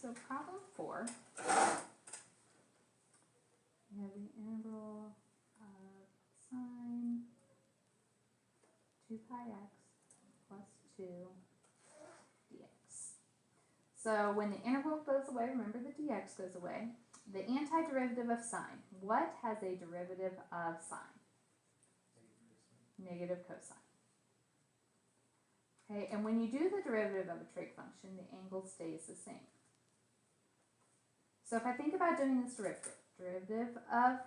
So problem 4, we have the integral of sine 2 pi x plus 2 dx. So when the integral goes away, remember the dx goes away, the antiderivative of sine. What has a derivative of sine? Negative cosine. Okay, and when you do the derivative of a trig function, the angle stays the same. So if I think about doing this derivative of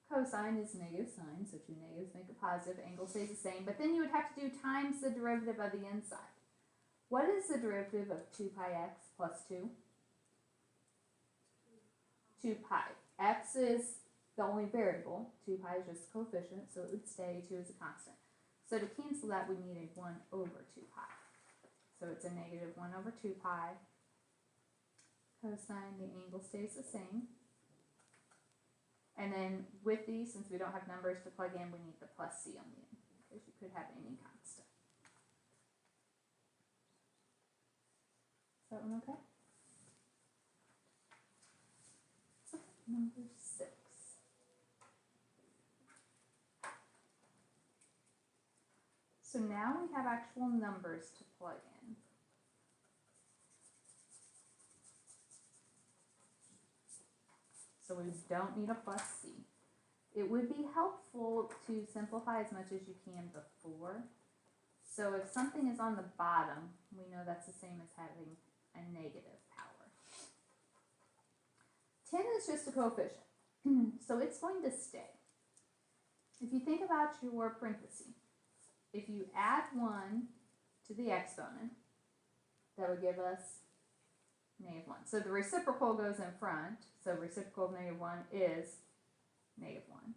cosine is negative sine, so 2 negatives make a positive, angle stays the same, but then you would have to do times the derivative of the inside. What is the derivative of 2 pi x plus 2? 2 pi. X is the only variable, 2 pi is just a coefficient, so it would stay, 2 is a constant. So to cancel that, we need a 1 over 2 pi. So it's a negative 1 over 2 pi. Cosine, the angle stays the same. And then with these, since we don't have numbers to plug in, we need the plus c on the end, because you could have any constant. Is that one okay? So number 6. So now we have actual numbers to plug in. So we don't need a plus c. It would be helpful to simplify as much as you can before. So if something is on the bottom, we know that's the same as having a negative power. 10 is just a coefficient, so it's going to stay. If you think about your parentheses, if you add 1 to the exponent, that would give us negative 1. So the reciprocal goes in front, so reciprocal of negative 1 is negative 1.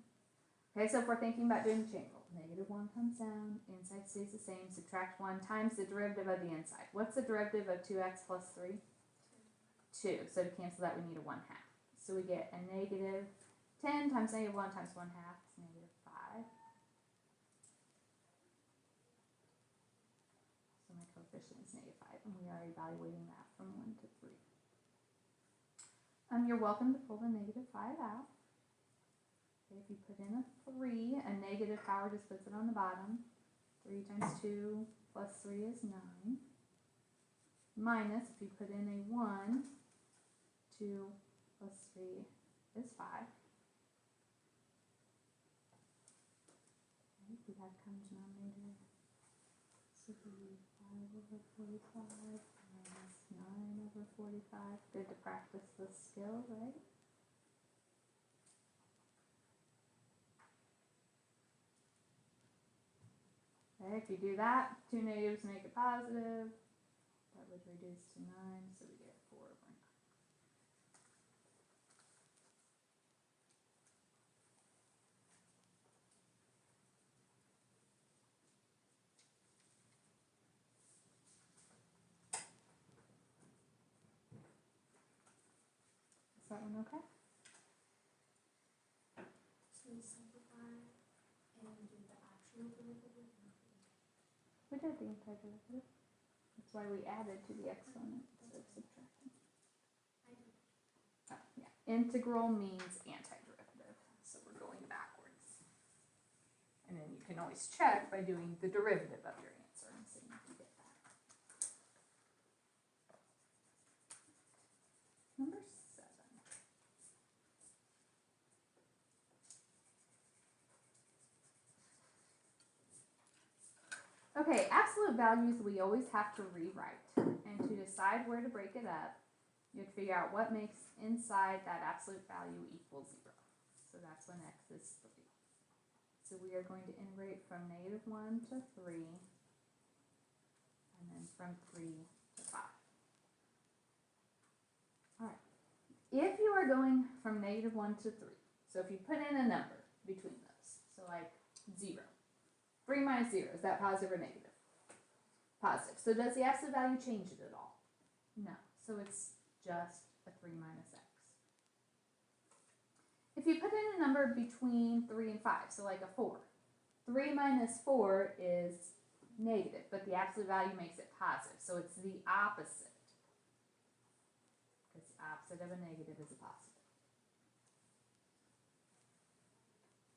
Okay, so if we're thinking about doing the chain rule, negative 1 comes down, inside stays the same, subtract 1 times the derivative of the inside. What's the derivative of 2x plus 3? 2. So to cancel that, we need a 1/2. So we get a negative 10 times negative 1 times 1/2 is negative 5. So my coefficient is negative 5, and we are evaluating that from 1 to 3. You're welcome to pull the negative 5 out. Okay, if you put in a 3, a negative power just puts it on the bottom. 3 times 2 plus 3 is 9. Minus, if you put in a 1, 2 plus 3 is 5. Okay, we have common denominator. So we 5 over 45 minus 9 over 45. Good to practice this skill, right? Okay, if you do that, 2 negatives make it positive. That would reduce to 9, so we get 4 over 9. Is that one okay? So we simplify and do the actual derivative? We did the antiderivative. That's why we added to the exponent instead of subtracting. Oh, yeah. Integral means antiderivative, so we're going backwards. And then you can always check by doing the derivative of your answer and seeing if you get that. Number 7. Okay, absolute values we always have to rewrite. And to decide where to break it up, you have to figure out what makes inside that absolute value equal 0. So that's when x is 3. So we are going to integrate from negative 1 to 3, and then from 3 to 5. Alright, if you are going from negative 1 to 3, so if you put in a number between those, so like 0. 3 minus 0, is that positive or negative? Positive. So does the absolute value change it at all? No. So it's just a 3 minus x. If you put in a number between 3 and 5, so like a 4, 3 minus 4 is negative, but the absolute value makes it positive, so it's the opposite. opposite of a negative is a positive.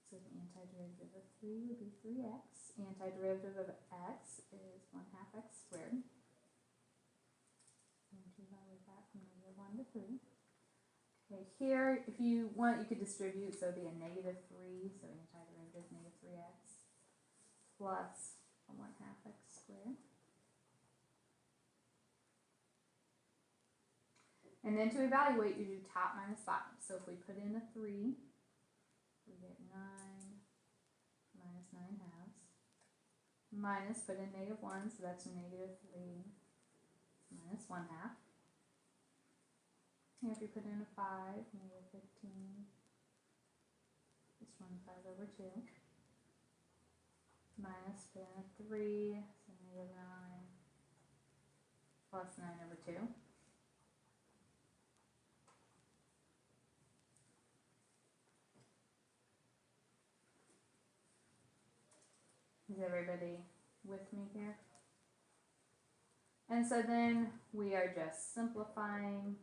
So the antiderivative of 3 would be 3x. Antiderivative of x is 1/2 x squared. And to evaluate that from -1 to 3. Okay, here, if you want, you could distribute, so it'd be a -3, so antiderivative is -3x plus a 1/2 x squared. And then to evaluate, you do top minus bottom. So if we put in a 3, we get 9 minus 9/2. Minus, put in -1, so that's -3 minus 1/2. Here if you put in a 5, -15, just 1/5/2. Minus, put in a 3, so -9, plus 9/2. Is everybody with me here? And so then we are just simplifying.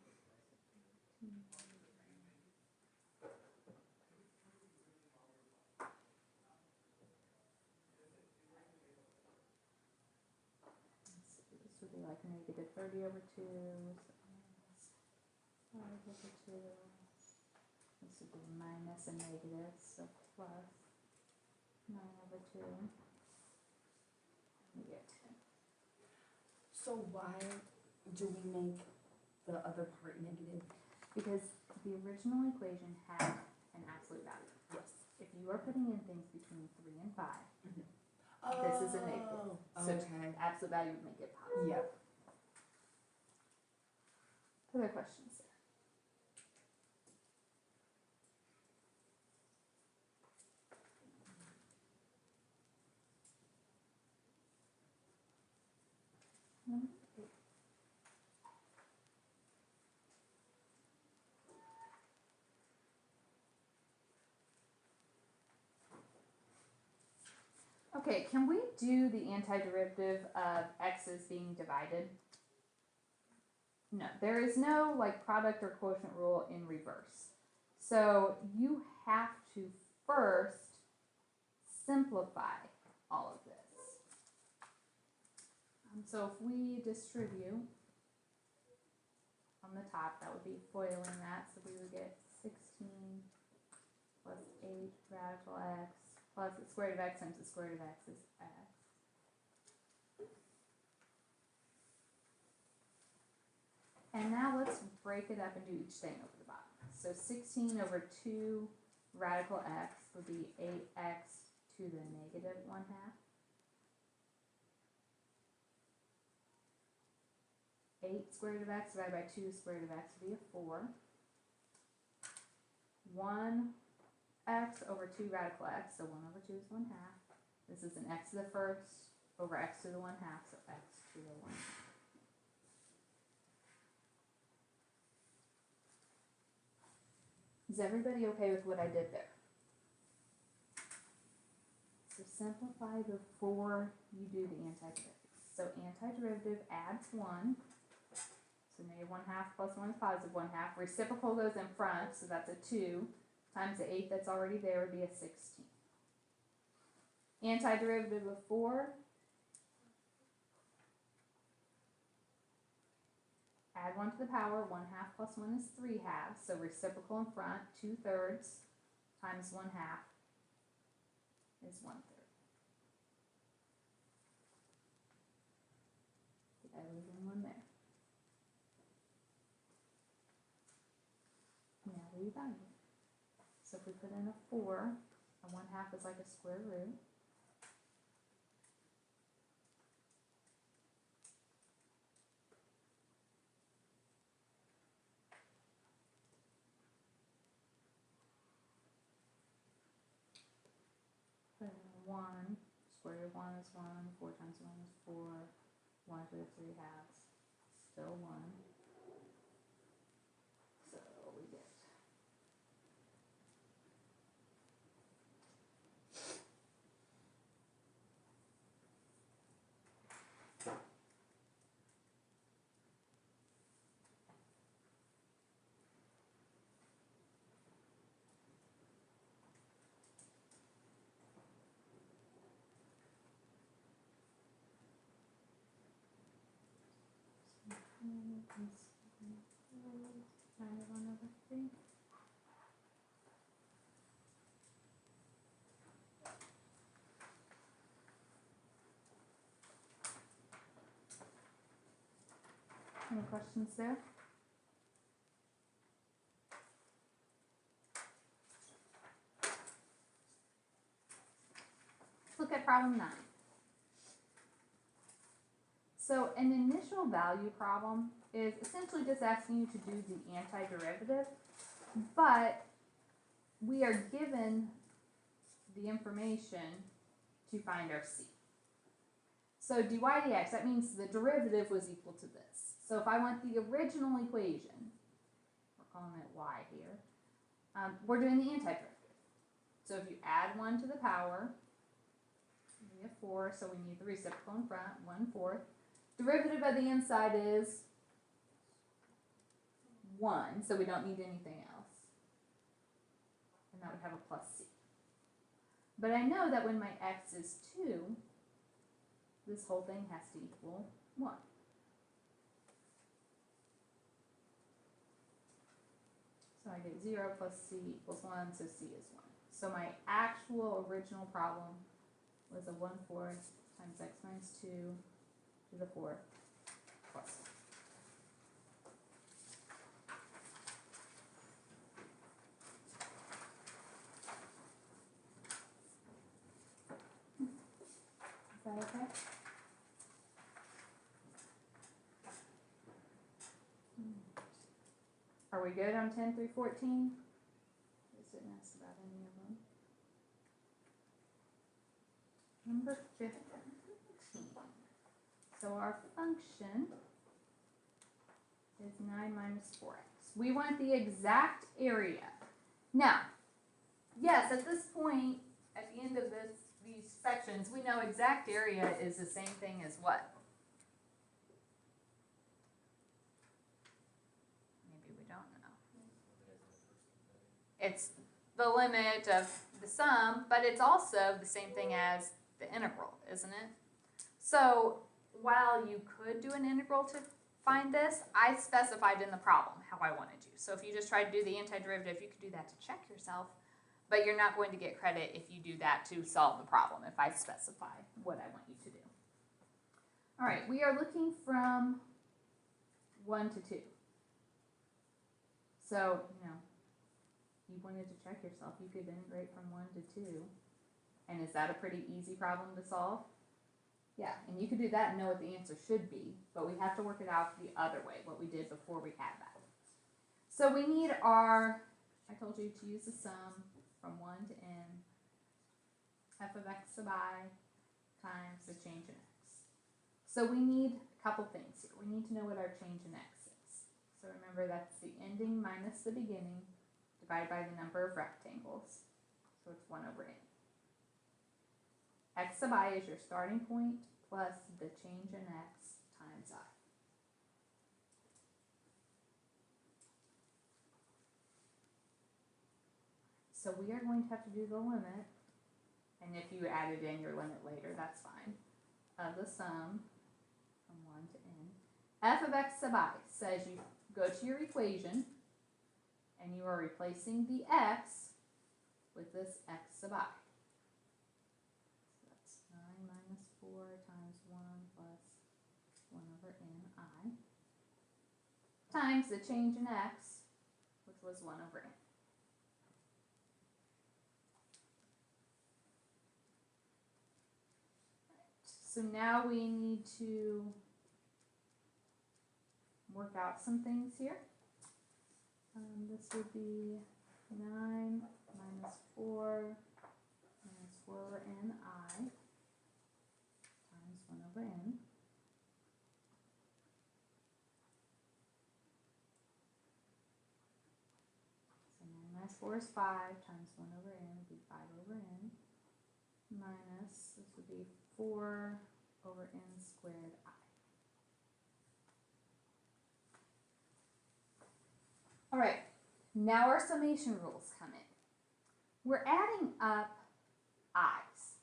This would be like -30/2, so -5/2. This would be minus a negative, so plus 9/2. We get 10. So why do we make the other part negative? Because the original equation had an absolute value. Yes. If you are putting in things between 3 and 5, Oh, this is a negative. So okay. absolute value would make it positive. Yep. Other questions? No? Okay, can we do the antiderivative of x's being divided? No, there is no like product or quotient rule in reverse. So you have to first simplify all of this. So if we distribute on the top, that would be FOILing that, so we would get 16 plus 8 radical x plus the square root of x times the square root of x is x. And now let's break it up and do each thing over the bottom. So 16/2 radical x would be 8x to the -1/2. 8 square root of x divided by 2 square root of x would be a 4. 1x/2 radical x, so 1/2 is 1/2. This is an x to the first over x to the 1/2, so x to the 1/2. Is everybody okay with what I did there? So simplify before you do the antiderivative. So antiderivative adds 1. So -1/2 plus 1 is +1/2. Reciprocal goes in front, so that's a 2. Times the 8 that's already there would be a 16. Antiderivative of 4. Add 1 to the power. 1/2 plus 1 is 3/2. So reciprocal in front, 2/3 times 1/2 is 1/3. Did I lose one there? Now we evaluate. So if we put in a 4, a 1/2 is like a square root. Put in a 1, square root of 1 is 1, 4 times 1 is 4, 1 to the 3/2, still 1. So we get -1/3. Any questions there? Let's look at problem 9. So an initial value problem is essentially just asking you to do the antiderivative, but we are given the information to find our c. So dy dx, that means the derivative was equal to this. So if I want the original equation, we're calling it y here, we're doing the antiderivative. So if you add 1 to the power, we have 4, so we need the reciprocal in front, 1/4. Derivative of the inside is 1, so we don't need anything else. And that would have a plus c. But I know that when my x is 2, this whole thing has to equal 1. So I get 0 plus c equals 1, so c is 1. So my actual original problem was a 1/4 times x minus 2 to the 4th plus 1. Is that okay? Are we good on 10 through 14? Just didn't ask about any of them. Number 15. So our function is 9 minus 4x. We want the exact area. Now, yes, at this point, at the end of these sections, we know exact area is the same thing as what? Maybe we don't know. It's the limit of the sum, but it's also the same thing as the integral, isn't it? So while you could do an integral to find this, I specified in the problem how I wanted you. So if you just tried to do the antiderivative, you could do that to check yourself, but you're not going to get credit if you do that to solve the problem, if I specify what I want you to do. All right, we are looking from 1 to 2. So, you wanted to check yourself, you could integrate from 1 to 2. And is that a pretty easy problem to solve? Yeah, and you could do that and know what the answer should be, but we have to work it out the other way, what we did before we had that. So we need our, I told you to use the sum from 1 to n, f of x sub I times the change in x. So we need a couple things here. We need to know what our change in x is. So remember, that's the ending minus the beginning divided by the number of rectangles. So it's 1 over n. X sub I is your starting point plus the change in x times I. So we are going to have to do the limit, and if you added in your limit later, that's fine, of the sum from 1 to n. F of x sub I says you go to your equation, and you are replacing the x with this x sub I. 9 minus 4 times 1 plus 1 over n I times the change in x, which was 1 over n. So now we need to work out some things here. This would be 9 minus 4 over n I times 1 over n. So 9 minus 4 is 5 times 1 over n would be 5 over n minus, this would be 4 over n squared I. All right, now our summation rules come in. We're adding up i's.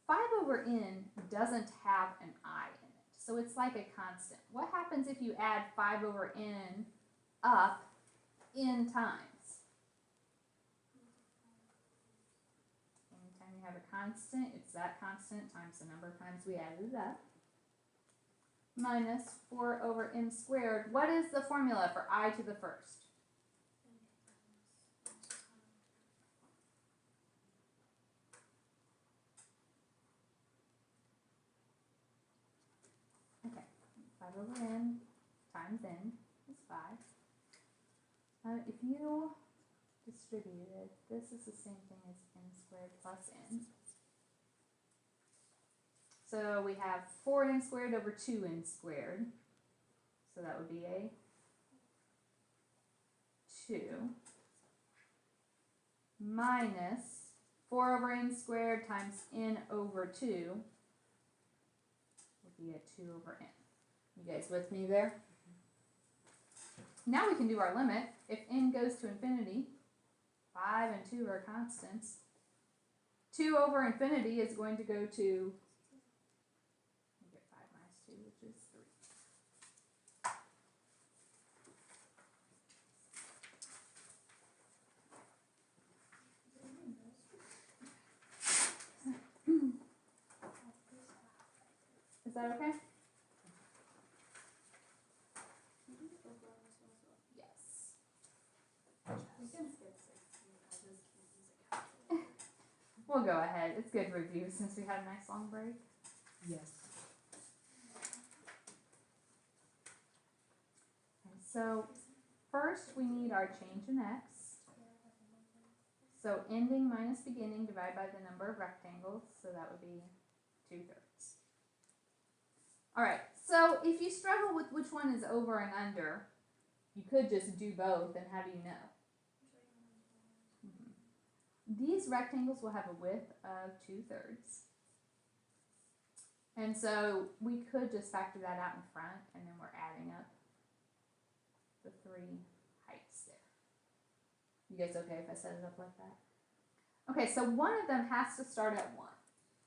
5 over n doesn't have an I in it. so it's like a constant. What happens if you add 5 over n up n times? Anytime you have a constant, it's that constant times the number of times we added it up. Minus 4 over n squared. What is the formula for I to the first? Okay, 5 over n times n is 5. If you distributed, this is the same thing as n squared plus n. So we have 4n squared over 2n squared. So that would be a 2 minus 4 over n squared times n over 2 would be a 2 over n. You guys with me there? Now we can do our limit. If n goes to infinity, 5 and 2 are constants. 2 over infinity is going to go to, you get 5 minus 2, which is 3. Is that okay? Yes. We can skip 16, I just can't use a calculator. We'll go ahead. It's good review since we had a nice long break. Yes. Okay, so first we need our change in x. So ending minus beginning divided by the number of rectangles. So that would be 2/3. Alright, so if you struggle with which one is over and under, you could just do both, and how do you know? These rectangles will have a width of 2/3. And so we could just factor that out in front, and then we're adding up the 3 heights there. You guys okay if I set it up like that? Okay, so one of them has to start at 1.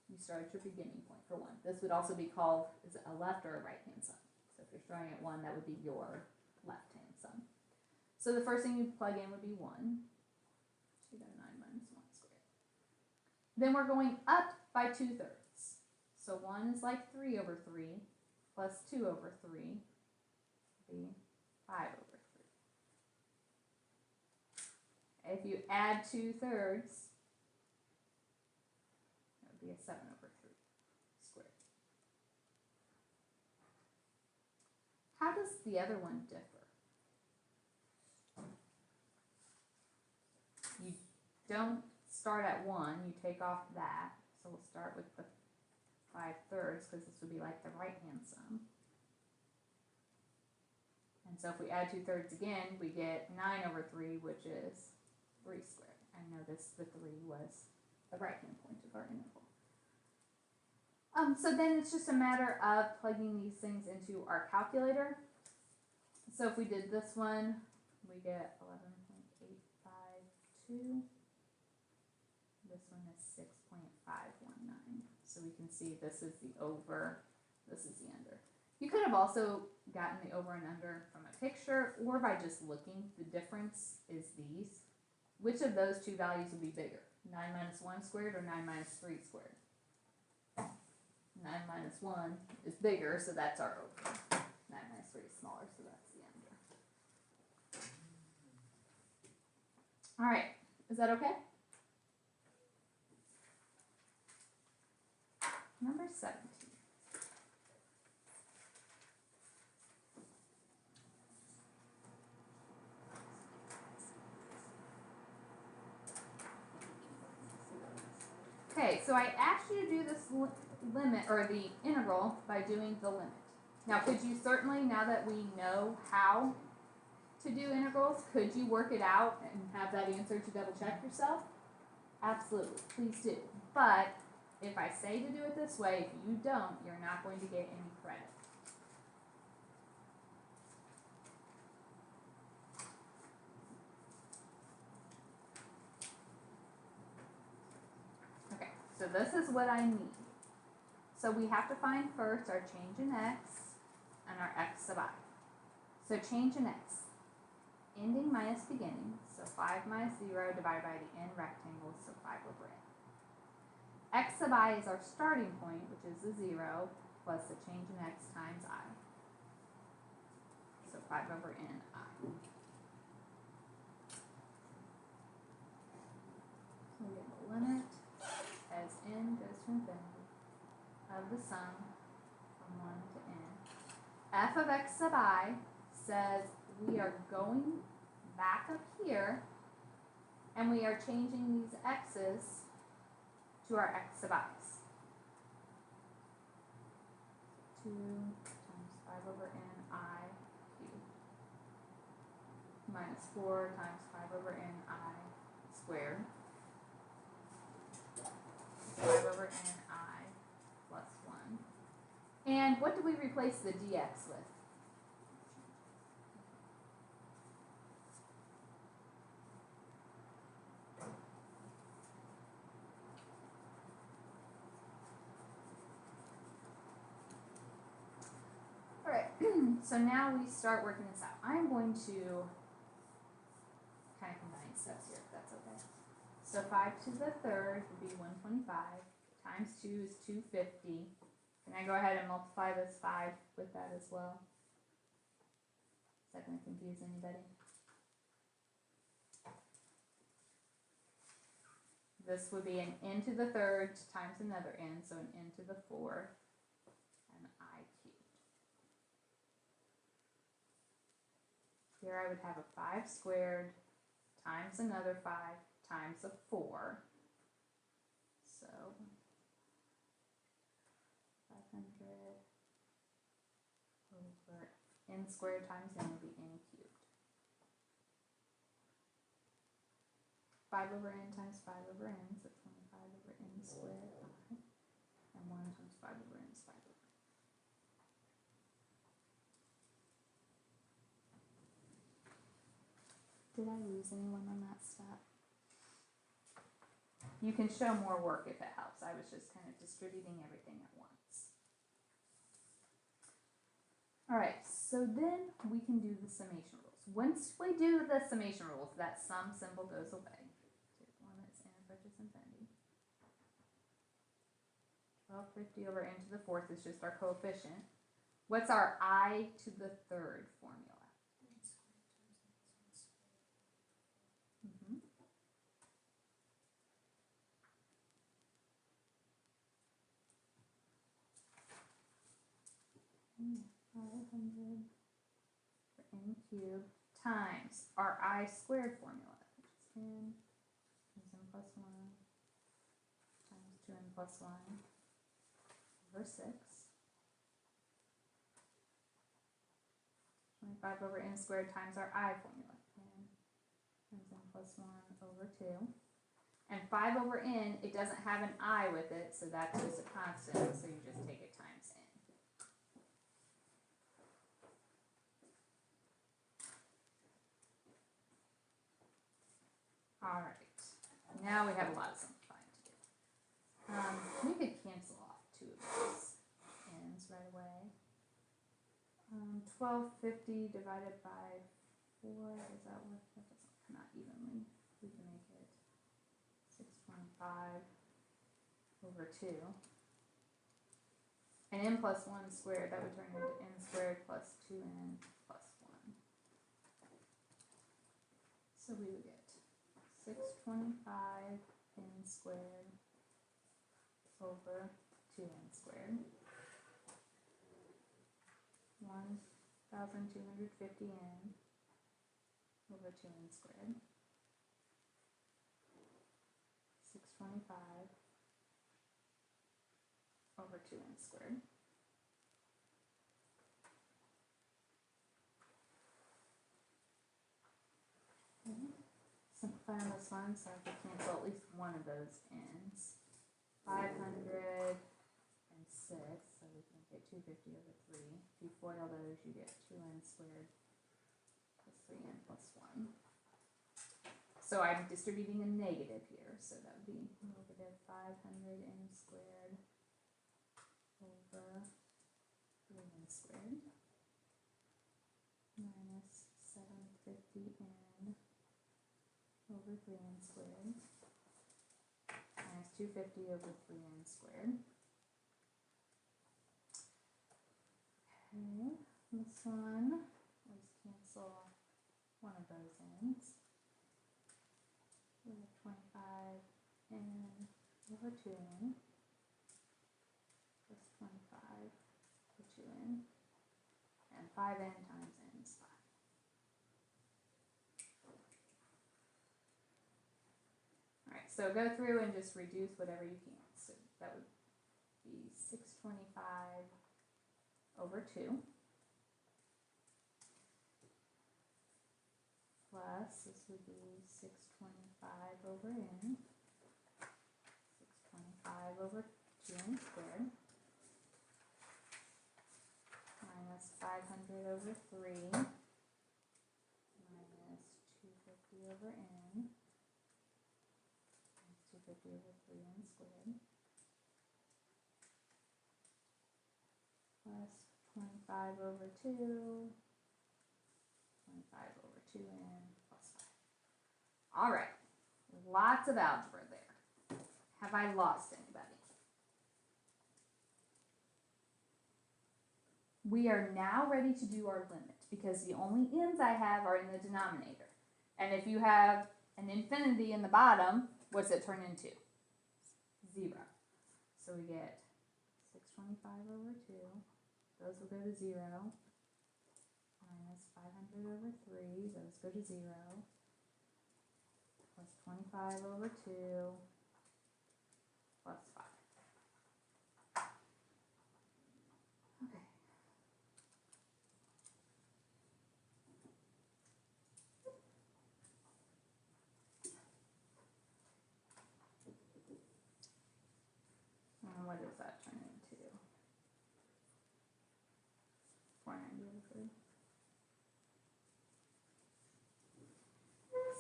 You start at your beginning point for 1. This would also be called, is it a left or a right hand sum? So if you're starting at 1, that would be your left hand sum. So the first thing you plug in would be 1. So you got 9 minus 1 squared. Then we're going up by 2/3. So 1 is like 3 over 3 plus 2 over 3 would be 5 over 3. If you add 2/3, that would be a 7 over 3 squared. How does the other one differ? You don't start at 1, you take off that. So we'll start with the 5/3 because this would be like the right hand sum. And so if we add 2/3 again, we get 9 over 3, which is 3 squared. And notice the 3 was the right hand point of our interval. So then it's just a matter of plugging these things into our calculator. So if we did this one, we get 11.852. This one is 6.519. So we can see this is the over, this is the under. You could have also gotten the over and under from a picture or by just looking. The difference is these. Which of those two values would be bigger? 9 minus 1 squared or 9 minus 3 squared? 9 minus 1 is bigger, so that's our over. 9 minus 3 is smaller, so that's the under. Alright, is that okay? Number 17. Okay, so I asked you to do this limit, or the integral, by doing the limit. Now, could you certainly, now that we know how to do integrals, could you work it out and have that answer to double check yourself? Absolutely, please do. But if I say to do it this way, if you don't, you're not going to get any credit. Okay, so this is what I need. So we have to find first our change in x and our x sub I. So change in x, ending minus beginning, so 5 minus 0 divided by the n rectangle, so 5 over n. X sub I is our starting point, which is the 0, plus the change in x times I. So 5 over n I. So we get the limit as n goes to infinity of the sum from 1 to n. F of x sub I says we are going back up here and we are changing these x's to our x sub i's. 2 times 5 over n I cubed minus 4 times 5 over n I squared 5 over n I plus 1. And what do we replace the dx with? Alright, so now we start working this out. I'm going to kind of combine steps here, if that's okay. So 5 to the third would be 125, times 2 is 250. Can I go ahead and multiply this 5 with that as well? Is that going to confuse anybody? This would be an n to the third times another n, so an n to the fourth, and I cubed. Here I would have a 5 squared times another 5 times a 4. So 500 over n squared times n would be n cubed. 5 over n times 5 over n, so 25 over n squared I, and 1 times 5 over n is 5 over n. Did I lose anyone on that step? You can show more work if it helps. I was just kind of distributing everything at once. Alright, so then we can do the summation rules. Once we do the summation rules, that sum symbol goes away. Limits n approaches infinity. 1250 over n to the fourth is just our coefficient. What's our I to the third formula? Mm-hmm. Mm, 500 for n cubed times our I squared formula, which is n times n plus 1 times 2n plus 1 over 6. 25 over n squared times our I formula, n times n plus 1 over 2. And 5 over n, it doesn't have an I with it, so that's just a constant, so you just take it times n. Alright, now we have a lot of simplifying to do. We could cancel off 2 of those n's right away. 1250 divided by 4, does that work? That doesn't come out evenly. We can make it 625 over 2. And n plus 1 squared, that would turn into n squared plus 2n plus 1. So we would get 625 n squared over 2n squared. 1,250 n over 2n squared. 625 over 2n squared. Simplify on this one, so I have to cancel at least one of those n's. 506, so we can get 250 over 3. If you FOIL those, you get 2n squared plus 3n plus 1. So I'm distributing a negative here, so that would be negative 500 n squared over 3n squared minus 750n over 3n squared minus 250 over 3n squared. Okay, this one, let's cancel one of those ends. We have 25n over 2n plus 25 over 2n, and 5n times n is 5. Alright, so go through and just reduce whatever you can. So that would be 625 over 2 plus, this would be 625 over n, 625 over 2n squared minus 500 over 3 minus 250 over n minus 250 over 3n squared plus 25 over 2, 25 over 2n plus 5. Alright, lots of algebra there. Have I lost anybody? We are now ready to do our limit because the only n's I have are in the denominator. And if you have an infinity in the bottom, what's it turn into? 0. So we get 625 over 2. Those will go to 0. Minus 500 over 3. Those go to 0. Plus 25 over 2. Plus 5. Okay. And what does that turn into? 490 over 3.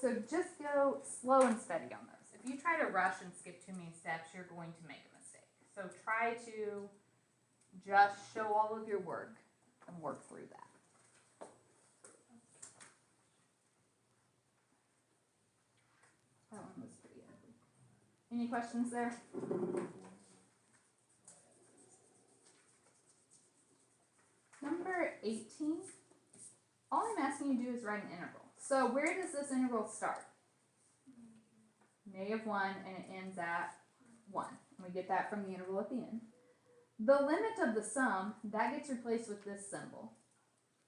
So just go slow and steady on those. If you try to rush and skip too many steps, you're going to make a mistake. So try to just show all of your work and work through that. That one was pretty ugly. Any questions there? Number 18, all I'm asking you to do is write an integral. So where does this integral start? -1 and it ends at 1. And we get that from the integral at the end. The limit of the sum, that gets replaced with this symbol.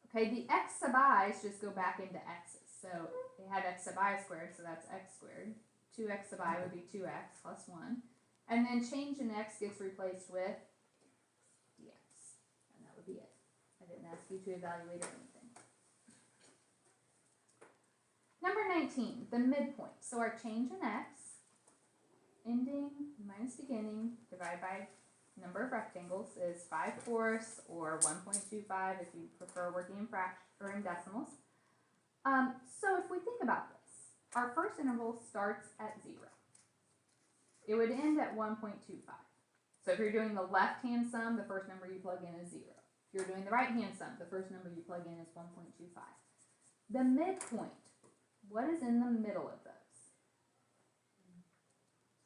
Okay, the x sub i's just go back into x's. So they had x sub I squared, so that's x squared. 2x sub I would be 2x plus 1. And then change in x gets replaced with dx. And that would be it. I didn't ask you to evaluate or anything. Number 19, the midpoint. So our change in x, ending minus beginning, divided by number of rectangles is 5/4 or 1.25 if you prefer working in fractions or in decimals. So if we think about this, our first interval starts at 0. It would end at 1.25. So if you're doing the left-hand sum, the first number you plug in is 0. If you're doing the right-hand sum, the first number you plug in is 1.25. The midpoint, what is in the middle of those?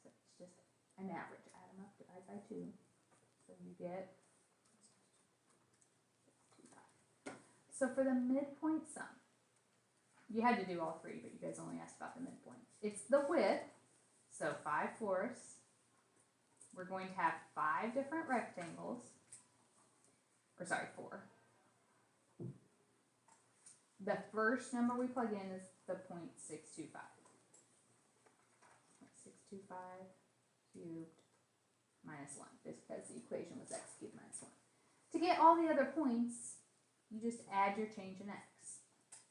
So it's just an average. Add them up, divide by 2. So you get 625. So for the midpoint sum, you had to do all three, but you guys only asked about the midpoint. It's the width, so 5/4. We're going to have 5 different rectangles, or sorry, 4. The first number we plug in is the 0.625. 0.625 cubed minus 1, just because the equation was x cubed minus 1. To get all the other points, you just add your change in x.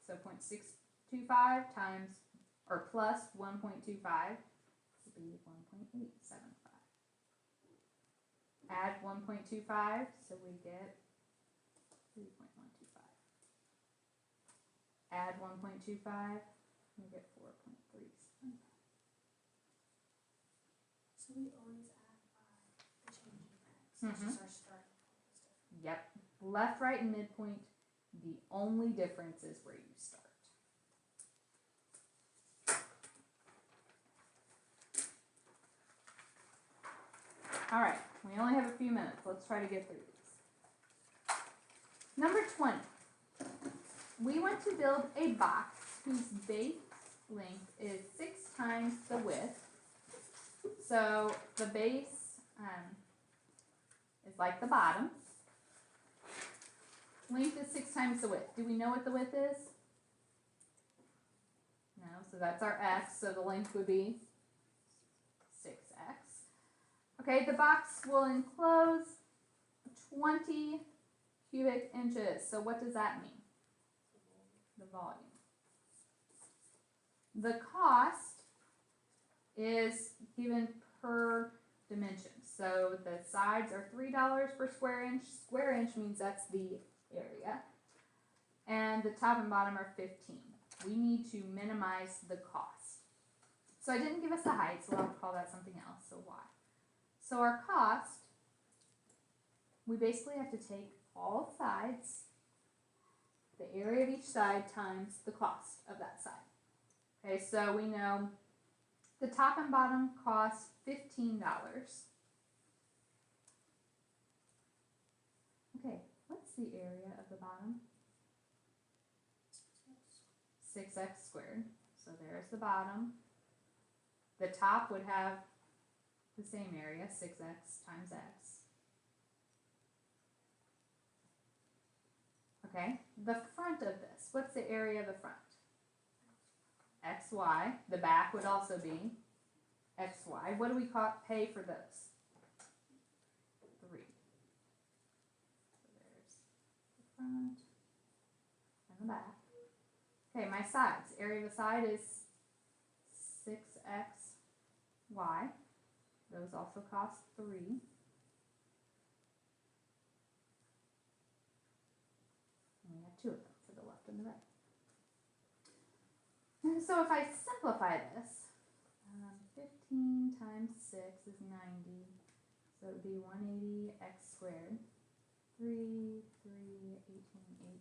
So 0.625 times, or plus 1.25 would be 1.875. Add 1.25, so we get 3.125. Add 1.25, we get 4.375. So we always add by the change in x, which is our starting point. Yep, left, right, and midpoint. The only difference is where you start. All right, we only have a few minutes. Let's try to get through these. Number 20. We want to build a box whose base length is 6 times the width. So the base is like the bottom. Length is 6 times the width. Do we know what the width is? No, so that's our x, so the length would be 6x. Okay, the box will enclose 20 cubic inches. So what does that mean? The volume. The cost is given per dimension. So the sides are $3 per square inch. Square inch means that's the area. And the top and bottom are 15. We need to minimize the cost. So I didn't give us the height, so I'll call that something else. So y. So our cost, we basically have to take all sides, the area of each side times the cost of that side. Okay, so we know the top and bottom cost $15. Okay, what's the area of the bottom? 6x squared. So there's the bottom. The top would have the same area, 6x times x. Okay, the front of this, what's the area of the front? xy. The back would also be xy. What do we pay for those? 3. So there's the front and the back. Okay, my sides. Area of the side is 6xy. Those also cost 3. And we have 2 of them for the left and the right. And so if I simplify this, 15 times 6 is 90. So it would be 180x squared. 3, 18, 18.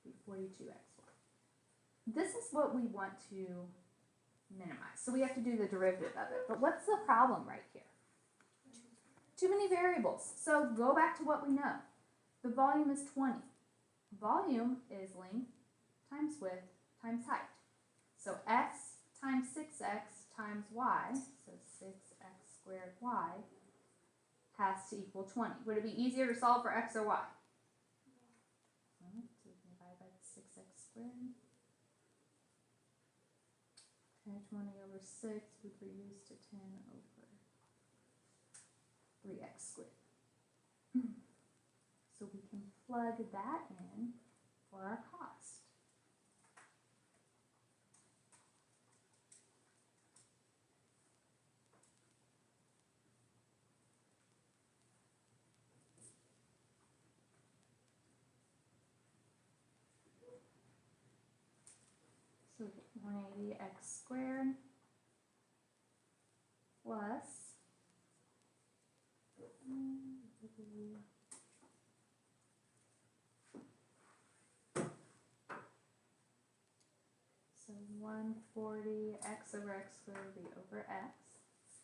Be 42xy. This is what we want to minimize. So we have to do the derivative of it. But what's the problem right here? Too many variables. So go back to what we know. The volume is 20. Volume is length times width times height. So x times 6x times y, so 6x squared y, has to equal 20. Would it be easier to solve for x or y? So we can divide by 6x squared. Okay, 20 over 6 would reduce to 10 over 3x squared. So we can plug that in for our cost. So 180x squared plus so 140 x over x squared would be over x.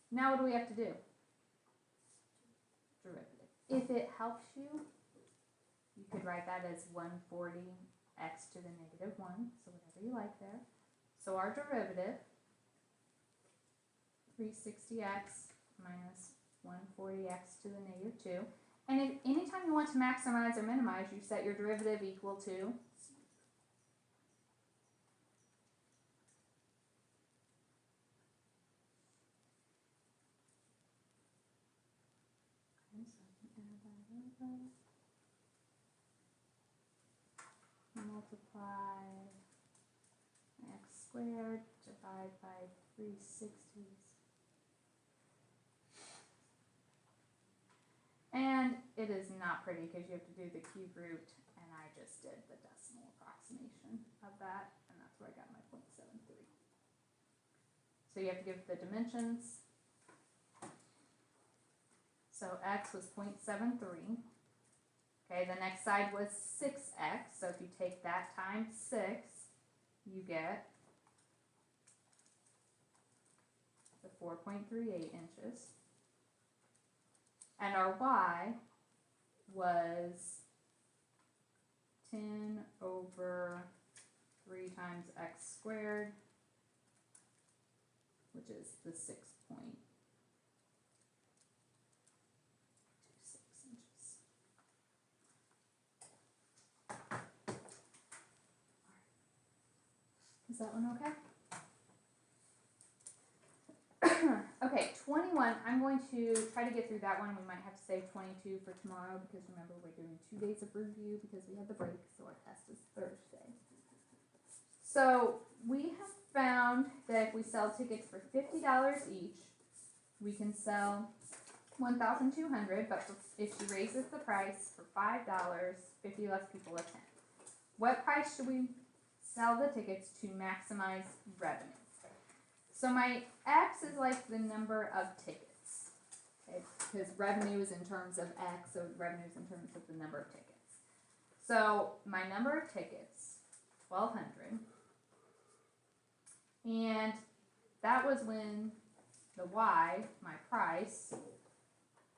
Now what do we have to do? Derivative. If it helps you, you could write that as 140 x to the negative 1, so whatever you like there. So our derivative, 360x minus 140x to the negative 2. And if anytime you want to maximize or minimize, you set your derivative equal to okay, so I can add that over. Multiply x squared, divide by 360. And it is not pretty because you have to do the cube root, and I just did the decimal approximation of that, and that's where I got my 0.73. So you have to give the dimensions. so x was 0.73. Okay, the next side was 6x, so if you take that times 6, you get the 4.38 inches. And our y was 10 over 3 times x squared, which is the 6.26 inches. Is that one okay? Okay, 21, I'm going to try to get through that one. We might have to save 22 for tomorrow because remember we're doing 2 days of review because we had the break, so our test is Thursday. So we have found that if we sell tickets for $50 each, we can sell 1,200, but if she raises the price for $5, 50 less people attend. What price should we sell the tickets to maximize revenue? So my X is like the number of tickets, okay? Because revenue is in terms of X, so revenue is in terms of the number of tickets. So my number of tickets, 1,200, and that was when the Y, my price,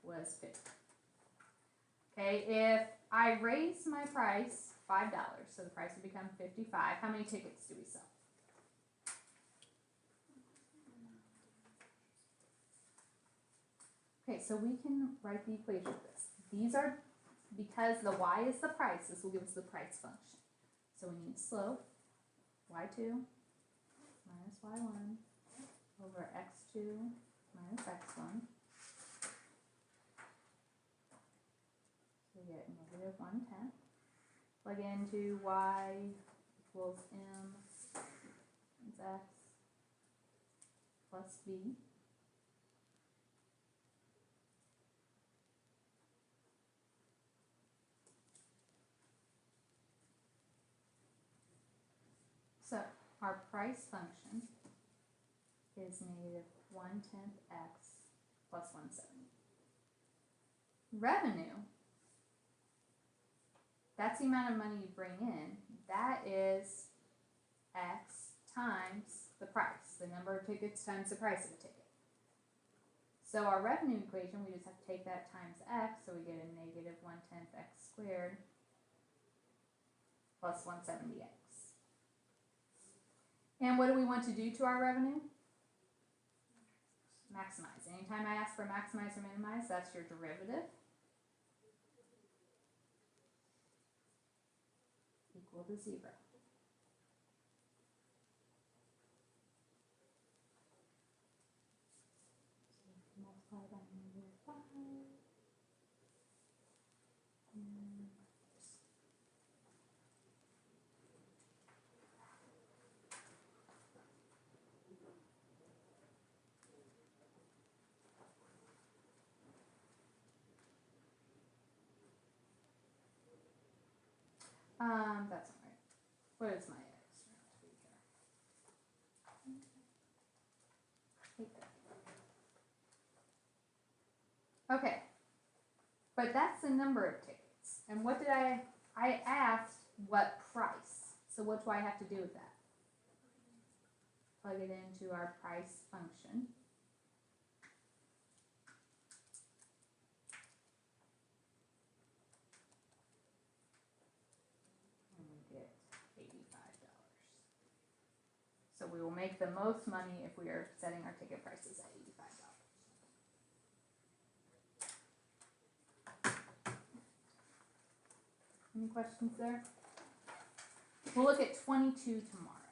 was 50. Okay, if I raise my price $5, so the price would become 55, how many tickets do we sell? Okay, so we can write the equation of this. These are, because the y is the price, this will give us the price function. So we need slope, y2 minus y1 over x2 minus x1. So we get negative 1/10. Plug into y equals m times x plus b. So our price function is negative 1/10 x plus 170. Revenue, that's the amount of money you bring in. That is x times the price, the number of tickets times the price of a ticket. So our revenue equation, we just have to take that times x, so we get a negative 1/10 x squared plus 170x. And what do we want to do to our revenue? Maximize. Anytime I ask for maximize or minimize, that's your derivative. Equal to 0. So multiply by -5. That's not right. What is my x round to be here? Okay. But that's the number of tickets. And what did I asked what price. So what do I have to do with that? Plug it into our price function. So we will make the most money if we are setting our ticket prices at $85. Any questions there? We'll look at 22 tomorrow.